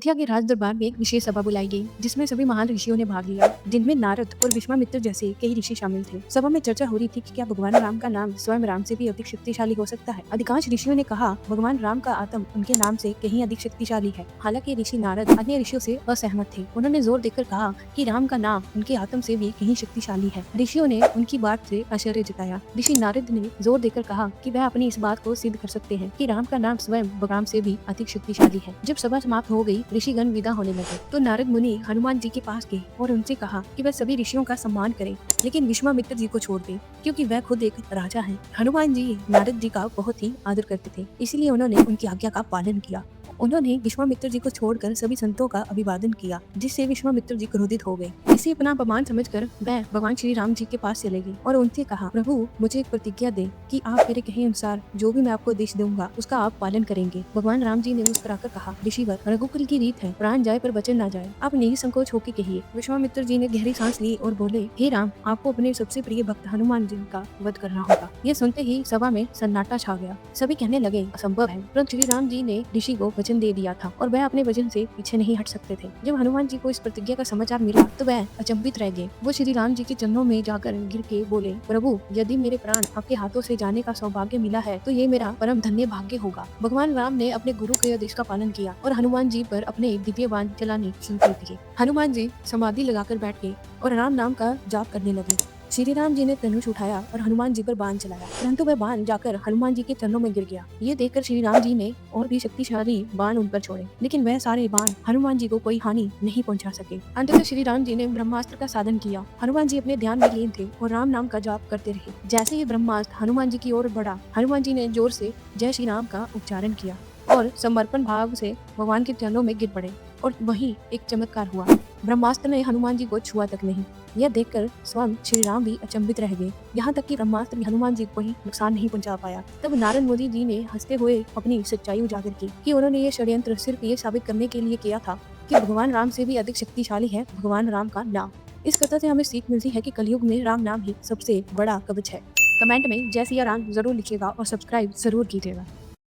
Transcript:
अयोध्या के राज दरबार में एक विशेष सभा बुलाई गई, जिसमें सभी महान ऋषियों ने भाग लिया, जिनमें नारद और विश्वामित्र जैसे कई ऋषि शामिल थे। सभा में चर्चा हो रही थी कि क्या भगवान राम का नाम स्वयं राम से भी अधिक शक्तिशाली हो सकता है। अधिकांश ऋषियों ने कहा भगवान राम का आत्म उनके नाम से कहीं अधिक शक्तिशाली है। हालांकि ऋषि नारद अन्य ऋषियों से असहमत थे। उन्होंने जोर देकर कहा कि राम का नाम उनके आत्म से भी कहीं शक्तिशाली है। ऋषियों ने उनकी बात से आश्चर्य जताया। ऋषि नारद ने जोर देकर कहा कि वह अपनी इस बात को सिद्ध कर सकते हैं कि राम का नाम स्वयं राम से भी अधिक शक्तिशाली है। जब सभा समाप्त हो गई, ऋषिगण विदा होने लगे तो नारद मुनि हनुमान जी के पास गए और उनसे कहा कि वह सभी ऋषियों का सम्मान करें, लेकिन विश्वामित्र जी को छोड़ दें, क्योंकि वह खुद एक राजा हैं। हनुमान जी नारद जी का बहुत ही आदर करते थे, इसलिए उन्होंने उनकी आज्ञा का पालन किया। उन्होंने विश्वामित्र जी को छोड़कर सभी संतों का अभिवादन किया, जिससे विश्वामित्र जी क्रोधित हो गए। इसे अपना अपमान समझकर वह भगवान श्री राम जी के पास चले गए और उनसे कहा, प्रभु मुझे एक प्रतिज्ञा दे कि आप मेरे कहे अनुसार जो भी मैं आपको आदेश दूंगा उसका आप पालन करेंगे। भगवान राम जी ने मुस्कुराकर कहा, ऋषिवर, रघुकुल की रीत है, प्राण जाए पर वचन ना जाए, आप निसंकोच होकर कहिए। विश्वामित्र जी ने गहरी सांस ली और बोले, हे राम, आपको अपने सबसे प्रिय भक्त हनुमान जी का वध करना होगा। यह सुनते ही सभा में सन्नाटा छा गया। सभी कहने लगे, असंभव है, परंतु श्री राम जी ने ऋषि को वचन दे दिया था और वह अपने वचन से पीछे नहीं हट सकते थे। जब हनुमान जी को इस प्रतिज्ञा का समाचार मिला तो वह अचंभित रह गए। वो श्री राम जी के चरणों में जाकर गिर के बोले, प्रभु, यदि मेरे प्राण आपके हाथों से जाने का सौभाग्य मिला है तो ये मेरा परम धन्य भाग्य होगा। भगवान राम ने अपने गुरु के आदेश का पालन किया और हनुमान जी पर अपने दिव्य बाण चलाने शुरू कर दिए। हनुमान जी समाधि लगाकर बैठ गए और राम नाम का जाप करने लगे। श्री राम जी ने धनुष उठाया और हनुमान जी पर बाण चलाया, परंतु वह बाण जाकर हनुमान जी के चरणों में गिर गया। ये देखकर श्री राम जी ने और भी शक्तिशाली बाण उन पर छोड़े, लेकिन वह सारे बाण हनुमान जी को कोई हानि नहीं पहुंचा सके। अंततः श्री राम जी ने ब्रह्मास्त्र का साधन किया। हनुमान जी अपने ध्यान में लीन थे और राम नाम का जाप करते रहे। जैसे ही ब्रह्मास्त्र हनुमान जी की ओर बढ़ा, हनुमान जी ने जोर से जय श्री राम का उच्चारण किया और समर्पण भाव से भगवान के चरणों में गिर पड़े और वहीं एक चमत्कार हुआ। ब्रह्मास्त्र ने हनुमान जी को छुआ तक नहीं। यह देखकर स्वयं श्री राम भी अचंभित रह गए। यहाँ तक कि ब्रह्मास्त्र भी हनुमान जी को ही नुकसान नहीं पहुंचा पाया। तब नारद मुनि जी ने हंसते हुए अपनी सच्चाई उजागर की कि उन्होंने ये षड्यंत्र सिर्फ ये साबित करने के लिए किया था कि भगवान राम से भी अधिक शक्तिशाली है भगवान राम का नाम। इस कथा से हमें सीख मिलती है कि कलयुग में राम नाम ही सबसे बड़ा कवच है। कमेंट में जय सिया राम जरूर लिखिएगा और सब्सक्राइब जरूर कीजिएगा।